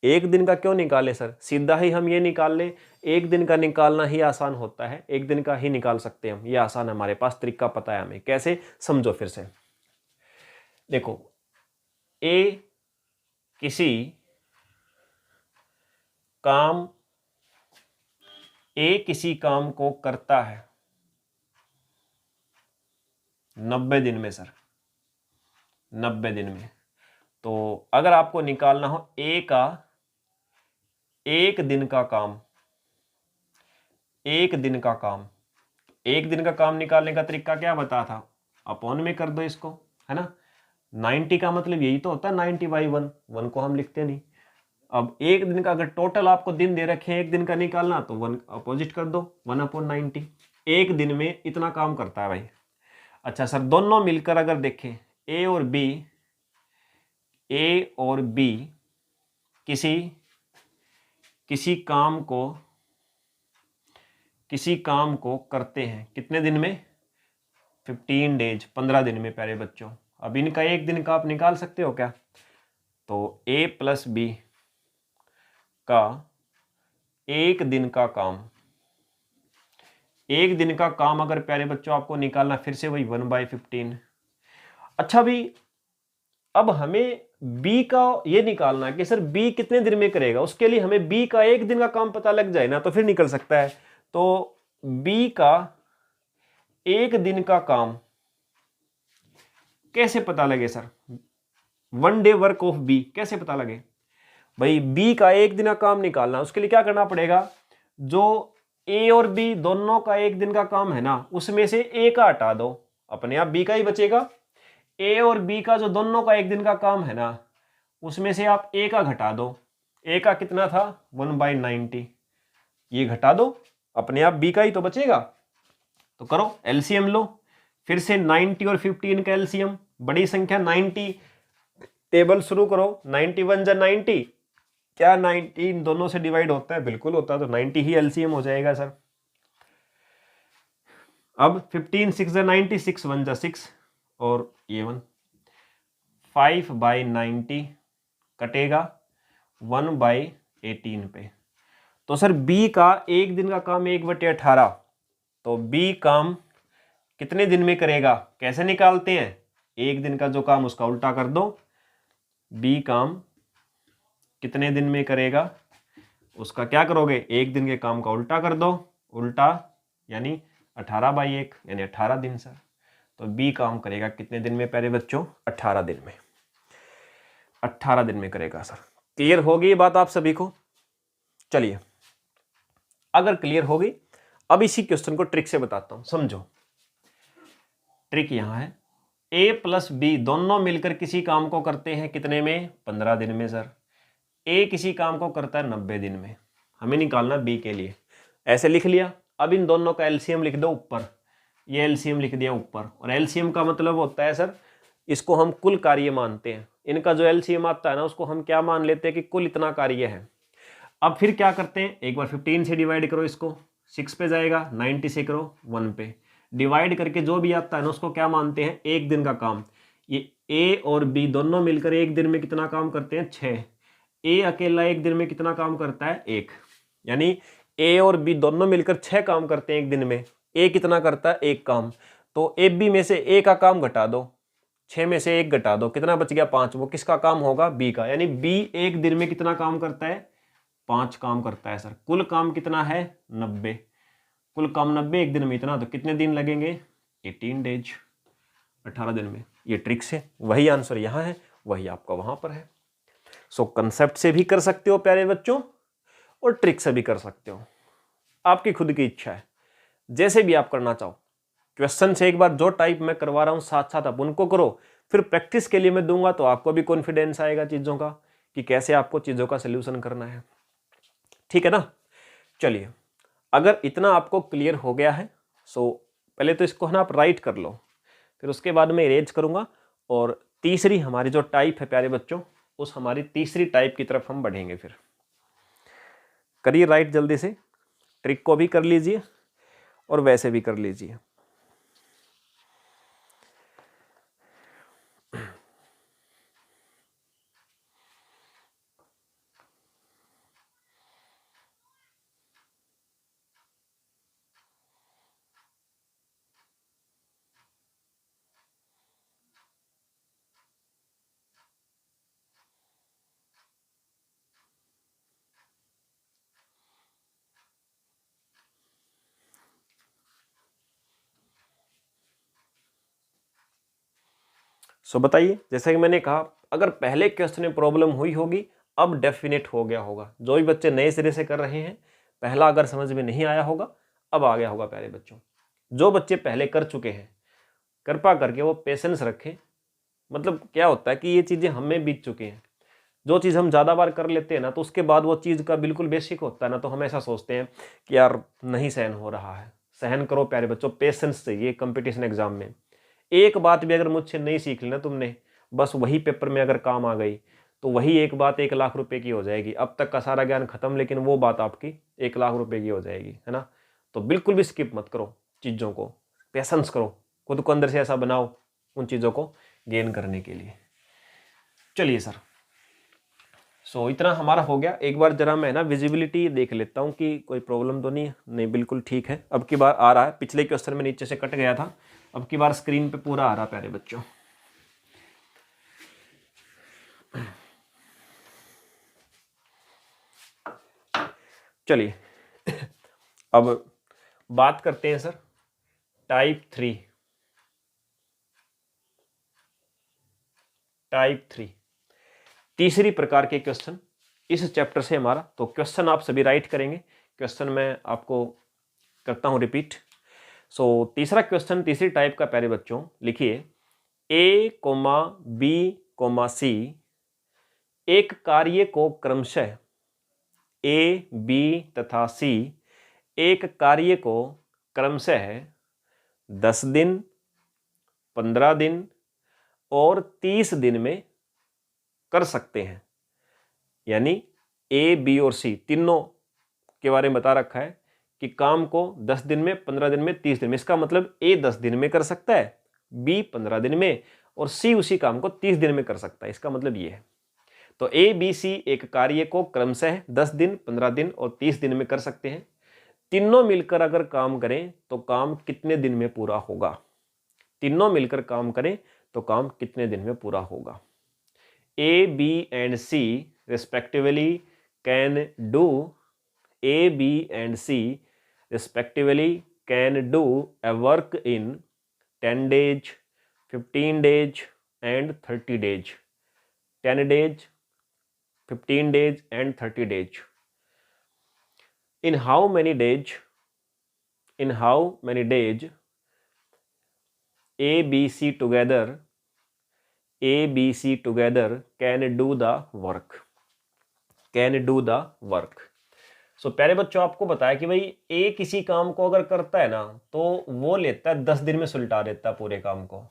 एक दिन का क्यों निकाले सर, सीधा ही हम ये निकाल लें, एक दिन का निकालना ही आसान होता है, एक दिन का ही निकाल सकते हैं हम, ये आसान है, हमारे पास तरीका पता है हमें कैसे, समझो फिर से। देखो ए किसी काम को करता है 90 दिन में सर, 90 दिन में। तो अगर आपको निकालना हो ए का एक दिन का काम, एक दिन का काम निकालने का तरीका क्या बता था, अपॉन में कर दो इसको, है ना। 90 का मतलब यही तो होता है 90/1, 1 को हम लिखते नहीं। अब एक दिन का अगर टोटल आपको दिन दे रखे हैं एक दिन का निकालना तो 1 अपोजिट कर दो, 1/90। एक दिन में इतना काम करता है भाई। अच्छा सर, दोनों मिलकर अगर देखें ए और बी किसी काम को करते हैं कितने दिन में, 15 डेज, 15 दिन में प्यारे बच्चों। अब इनका एक दिन का आप निकाल सकते हो क्या, तो ए प्लस बी का एक दिन का काम अगर प्यारे बच्चों आपको निकालना, फिर से वही 1/15। अच्छा भी अब हमें बी का ये निकालना कि सर बी कितने दिन में करेगा, उसके लिए हमें बी का एक दिन का काम पता लग जाए ना तो फिर निकल सकता है। तो बी का एक दिन का काम कैसे पता लगे sir, 1 day work of B कैसे पता लगे भाई। बी का एक दिन का काम निकालना, उसके लिए क्या करना पड़ेगा, जो ए और बी दोनों का एक दिन का काम है ना उसमें से ए का हटा दो, अपने आप बी का ही बचेगा। ए और बी का जो दोनों का एक दिन का काम है ना उसमें से आप ए का घटा दो, ए का कितना था 1/90, ये घटा दो, अपने आप बी का ही तो बचेगा। तो करो एलसीएम लो, फिर से 90 और 15 का एलसीएम, बड़ी संख्या 90, टेबल शुरू करो, 91 जा 90, क्या 90 इन दोनों से डिवाइड होता है, बिल्कुल होता है, तो 90 ही एलसीएम हो जाएगा सर। अब 15 6 जा 90, 6 1 जा 6 और ये 1, 5/90 कटेगा 1/18 पे। तो सर बी का एक दिन का काम 1/18, तो बी काम कितने दिन में करेगा, कैसे निकालते हैं, एक दिन का जो काम उसका उल्टा कर दो, बी काम कितने दिन में करेगा उसका क्या करोगे, एक दिन के काम का उल्टा कर दो, उल्टा यानी 18/1 यानी 18 दिन सर। तो बी काम करेगा कितने दिन में प्यारे बच्चों, 18 दिन में, 18 दिन में करेगा सर। क्लियर होगी ये बात आप सभी को? चलिए, अगर क्लियर होगी अब इसी क्वेश्चन को ट्रिक से बताता हूं, समझो। ट्रिक यहां है, ए प्लस बी दोनों मिलकर किसी काम को करते हैं कितने में, 15 दिन में सर। ए किसी काम को करता है 90 दिन में, हमें निकालना बी के लिए। ऐसे लिख लिया। अब इन दोनों का एलसीएम लिख दो ऊपर, ये एलसीएम लिख दिया ऊपर, और एलसीएम का मतलब होता है सर, इसको हम कुल कार्य मानते हैं। इनका जो एलसीएम आता है ना, उसको हम क्या मान लेते हैं कि कुल इतना कार्य है। अब फिर क्या करते हैं, एक बार 15 से डिवाइड करो, इसको 6 पे जाएगा, 90 से करो 1 पे, डिवाइड करके जो भी आता है ना उसको क्या मानते हैं, एक दिन का काम। ये ए और बी दोनों मिलकर एक दिन में कितना काम करते हैं, 6। ए अकेला एक दिन में कितना काम करता है, 1। यानी ए और बी दोनों मिलकर 6 काम करते हैं एक दिन में, ए कितना करता है, 1 काम। तो ए बी में से ए का काम घटा दो, 6 में से 1 घटा दो, कितना बच गया, 5। वो किसका काम होगा, बी का। यानी बी एक दिन में कितना काम करता है, 5 काम करता है सर। कुल काम कितना है, 90। कुल काम 90 एक दिन में इतना, तो कितने दिन लगेंगे, 18 डेज, 18 दिन में। ये ट्रिक से वही आंसर यहाँ है, वही आपका वहां पर है। सो कंसेप्ट से भी कर सकते हो प्यारे बच्चों, और ट्रिक से भी कर सकते हो, आपकी खुद की इच्छा है, जैसे भी आप करना चाहो। क्वेश्चन से एक बार जो टाइप मैं करवा रहा हूँ साथ साथ आप उनको करो, फिर प्रैक्टिस के लिए मैं दूंगा तो आपको भी कॉन्फिडेंस आएगा चीज़ों का कि कैसे आपको चीज़ों का सोल्यूशन करना है। ठीक है ना? चलिए, अगर इतना आपको क्लियर हो गया है, सो पहले तो इसको है ना आप राइट कर लो, फिर उसके बाद मैं इरेज करूँगा, और तीसरी हमारी जो टाइप है प्यारे बच्चों, उस हमारी तीसरी टाइप की तरफ हम बढ़ेंगे। फिर करिए राइट जल्दी से, ट्रिक को भी कर लीजिए और वैसे भी कर लीजिए। सो बताइए, जैसे कि मैंने कहा, अगर पहले क्वेश्चन में प्रॉब्लम हुई होगी, अब डेफिनेट हो गया होगा। जो भी बच्चे नए सिरे से कर रहे हैं, पहला अगर समझ में नहीं आया होगा, अब आ गया होगा प्यारे बच्चों। जो बच्चे पहले कर चुके हैं, कृपा करके वो पेशेंस रखें। मतलब क्या होता है कि ये चीज़ें हमें बीत चुकी हैं। जो चीज़ हम ज़्यादा बार कर लेते हैं ना, तो उसके बाद वो चीज़ का बिल्कुल बेसिक होता है ना, तो हम ऐसा सोचते हैं कि यार नहीं सहन हो रहा है। सहन करो प्यारे बच्चों, पेशेंस चाहिए कंपटीशन एग्जाम में। एक बात भी अगर मुझसे नहीं सीख लेना तुमने, बस वही पेपर में अगर काम आ गई, तो वही एक बात 1 लाख रुपए की हो जाएगी। अब तक का सारा ज्ञान खत्म, लेकिन वो बात आपकी 1 लाख रुपए की हो जाएगी, है ना? तो बिल्कुल भी स्किप मत करो चीज़ों को, पेशेंस करो, खुद को अंदर से ऐसा बनाओ उन चीज़ों को गेन करने के लिए। चलिए सर, सो इतना हमारा हो गया। एक बार जरा मैं ना विजिबिलिटी देख लेता हूँ कि कोई प्रॉब्लम तो नहीं। नहीं, बिल्कुल ठीक है। अब की बार आ रहा है, पिछले क्वेश्चन में नीचे से कट गया था, अब की बार स्क्रीन पे पूरा आ रहा प्यारे बच्चों। चलिए अब बात करते हैं सर टाइप 3। टाइप 3 तीसरी प्रकार के क्वेश्चन इस चैप्टर से हमारा। तो क्वेश्चन आप सभी राइट करेंगे, क्वेश्चन मैं आपको करता हूं रिपीट। सो तीसरा क्वेश्चन, तीसरी टाइप का प्यारे बच्चों, लिखिए A, B, C एक कार्य को क्रमशः A, B तथा C एक कार्य को क्रमशः 10 दिन, 15 दिन और 30 दिन में कर सकते हैं। यानी A, B और C तीनों के बारे में बता रखा है कि काम को 10 दिन में, 15 दिन में, 30 दिन में। इसका मतलब A 10 दिन में कर सकता है, B 15 दिन में, और C उसी काम को 30 दिन में कर सकता है। इसका मतलब ये है। तो ए बी सी एक कार्य को क्रमशः 10 दिन, 15 दिन और 30 दिन में कर सकते हैं। तीनों मिलकर अगर काम करें तो काम कितने दिन में पूरा होगा? तीनों मिलकर काम करें तो काम कितने दिन में पूरा होगा? A B and C respectively can do A B and C respectively can do a work in 10 days, 15 days and 30 days. 10 days, 15 days and 30 days. In how many days? In how many days A, B, C together can do the work? Can do the work. सो प्यारे बच्चों, आपको बताया कि भाई ए किसी काम को अगर करता है ना तो वो लेता है 10 दिन में सुलटा देता है पूरे काम को,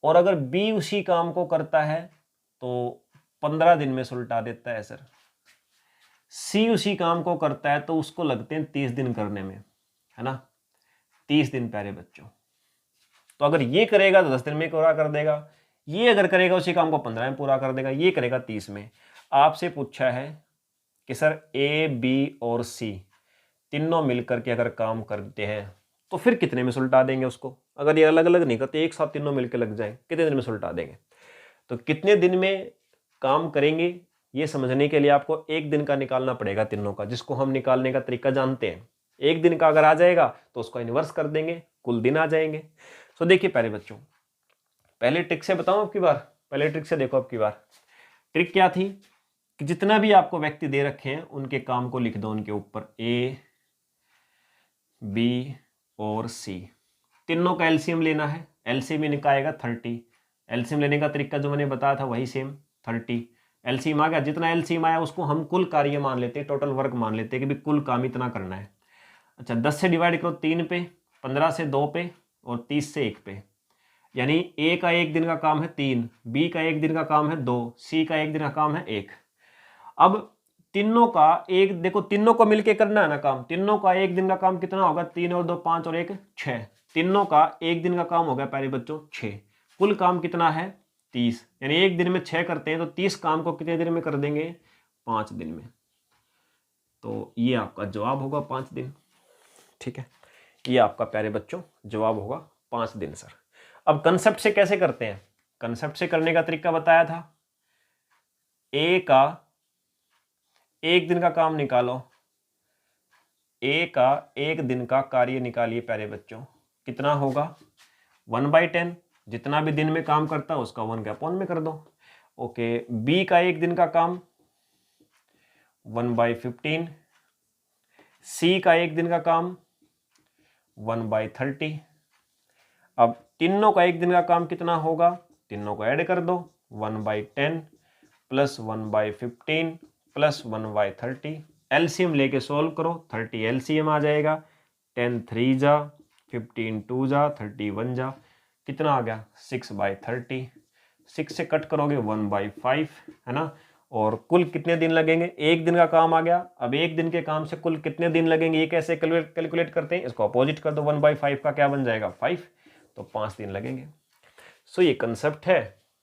और अगर बी उसी काम को करता है तो 15 दिन में सुलटा देता है सर। सी उसी काम को करता है तो उसको लगते हैं 30 दिन करने में, है ना, 30 दिन प्यारे बच्चों। तो अगर ये करेगा तो 10 दिन में पूरा कर देगा, ये अगर करेगा उसी काम को 15 में पूरा कर देगा, ये करेगा 30 में। आपसे पूछा है कि सर ए बी और सी तीनों मिलकर के अगर काम करते हैं तो फिर कितने में सुलटा देंगे उसको? अगर ये अलग अलग नहीं करते, एक साथ तीनों मिलकर लग जाए, कितने दिन में सुलटा देंगे? तो कितने दिन में काम करेंगे ये समझने के लिए आपको एक दिन का निकालना पड़ेगा तीनों का, जिसको हम निकालने का तरीका जानते हैं। एक दिन का अगर आ जाएगा तो उसको इन्वर्स कर देंगे, कुल दिन आ जाएंगे। सो देखिए प्यारे बच्चों, पहले ट्रिक से बताऊं आपकी बार, पहले ट्रिक से देखो आपकी बार। ट्रिक क्या थी कि जितना भी आपको व्यक्ति दे रखे हैं उनके काम को लिख दो उनके ऊपर, ए बी और सी। तीनों का एलसीएम लेना है, एलसीएम निकालेगा 30। एलसीएम लेने का तरीका जो मैंने बताया था वही सेम, 30 एलसीएम आ गया। जितना एलसीएम आया उसको हम कुल कार्य मान लेते हैं, टोटल वर्क मान लेते हैं कि भी कुल काम इतना करना है। अच्छा, 10 से डिवाइड करो 3 पे, 15 से 2 पे और 30 से 1 पे, यानी ए का एक दिन का काम है 3, बी का एक दिन का काम है 2, सी का एक दिन का काम है 1। अब तीनों का एक, देखो तीनों को मिलके करना है ना काम, तीनों का एक दिन का काम कितना होगा? 3 और 2 5 और 1 6। तीनों का एक दिन का काम हो गया प्यारे बच्चों 6। कुल काम कितना है? 30, यानी एक दिन में 6 करते हैं तो 30 काम को कितने दिन में कर देंगे? 5 दिन में। तो ये आपका जवाब होगा 5 दिन। ठीक है, ये आपका प्यारे बच्चों जवाब होगा 5 दिन सर। अब कंसेप्ट से कैसे करते हैं? कंसेप्ट से करने का तरीका बताया था। ए का एक दिन का काम निकालो, ए का एक दिन का कार्य निकालिए प्यारे बच्चों, कितना होगा? 1/10। जितना भी दिन में काम करता है उसका 1 के अपॉन में कर दो। ओके, बी का एक दिन का काम 1/15, सी का एक दिन का काम 1/30। अब तीनों का एक दिन का काम कितना होगा? तीनों को ऐड कर दो, 1/10 प्लस 1/15 प्लस 1/30। एलसीएम लेके सोल्व करो, 30 एलसीएम आ जाएगा, 10 3 जा, 15 2 जा, 31 जा, कितना आ गया? 6/30। 6 से कट करोगे 1/5, है ना। और कुल कितने दिन लगेंगे? एक दिन का काम आ गया। अब एक दिन के काम से कुल कितने दिन लगेंगे ये कैसे कैलकुलेट करते हैं? इसको अपोजिट कर दो, 1/5 का क्या बन जाएगा? 5, तो 5 दिन लगेंगे। सो ये कंसेप्ट है,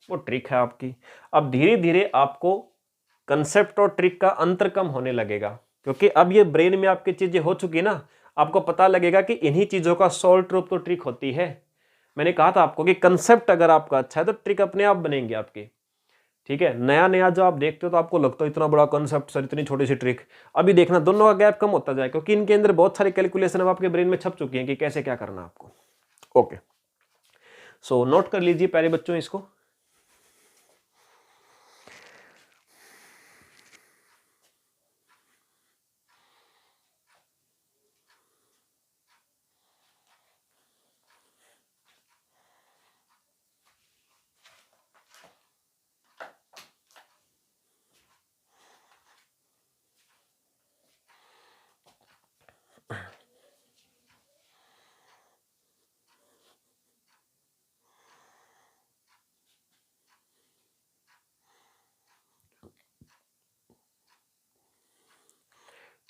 वो ट्रिक है आपकी। अब धीरे धीरे आपको कंसेप्ट और ट्रिक का अंतर कम होने लगेगा, क्योंकि अब ये ब्रेन में आपकी चीजें हो चुकी ना, आपको पता लगेगा कि इन्हीं चीजों का सॉल्व रूप तो ट्रिक होती है। मैंने कहा था आपको कि कंसेप्ट अगर आपका अच्छा है तो ट्रिक अपने आप बनेंगे आपकी। ठीक है, नया नया जो आप देखते हो तो आपको लगता है इतना बड़ा कंसेप्ट सर, इतनी छोटी सी ट्रिक। अभी देखना दोनों का गैप कम होता जाए, क्योंकि इनके अंदर बहुत सारी कैलकुलेशन अब आपके ब्रेन में छप चुकी हैं कि कैसे क्या करना आपको। ओके, सो नोट कर लीजिए प्यारे बच्चों इसको।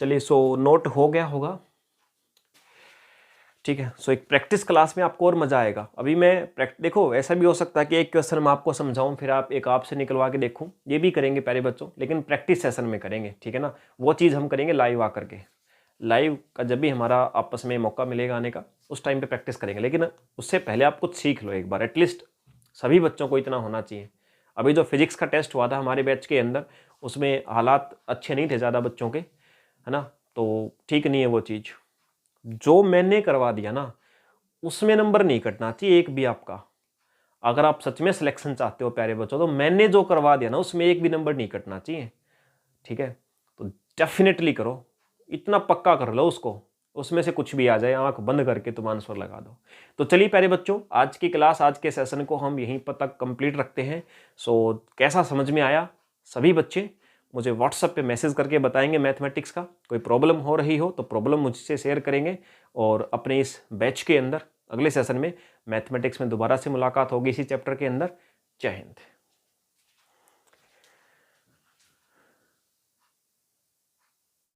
चलिए, सो नोट हो गया होगा। ठीक है। सो एक प्रैक्टिस क्लास में आपको और मज़ा आएगा। अभी मैं देखो, ऐसा भी हो सकता है कि एक क्वेश्चन मैं आपको समझाऊं, फिर आप एक आपसे निकलवा के देखूं, ये भी करेंगे प्यारे बच्चों, लेकिन प्रैक्टिस सेशन में करेंगे, ठीक है ना। वो चीज़ हम करेंगे लाइव आकर के, लाइव का जब भी हमारा आपस में मौका मिलेगा आने का, उस टाइम पे प्रैक्टिस करेंगे। लेकिन उससे पहले आप कुछ सीख लो एक बार, एटलीस्ट सभी बच्चों को इतना होना चाहिए। अभी जो फिजिक्स का टेस्ट हुआ था हमारे बैच के अंदर, उसमें हालात अच्छे नहीं थे ज़्यादा बच्चों के, है ना, तो ठीक नहीं है वो चीज़। जो मैंने करवा दिया ना, उसमें नंबर नहीं कटना चाहिए एक भी आपका। अगर आप सच में सिलेक्शन चाहते हो प्यारे बच्चों, तो मैंने जो करवा दिया ना, उसमें एक भी नंबर नहीं कटना चाहिए, ठीक है। तो डेफिनेटली करो, इतना पक्का कर लो उसको, उसमें से कुछ भी आ जाए, आंख बंद करके तुम आंसर लगा दो। तो चलिए प्यारे बच्चों, आज की क्लास, आज के सेशन को हम यहीं पर तक कंप्लीट रखते हैं। सो कैसा समझ में आया? सभी बच्चे मुझे व्हाट्सएप पे मैसेज करके बताएंगे मैथमेटिक्स का। कोई प्रॉब्लम हो रही हो तो प्रॉब्लम मुझसे शेयर करेंगे, और अपने इस बैच के अंदर अगले सेशन में मैथमेटिक्स में दोबारा से मुलाकात होगी इसी चैप्टर के अंदर। जय हिंद।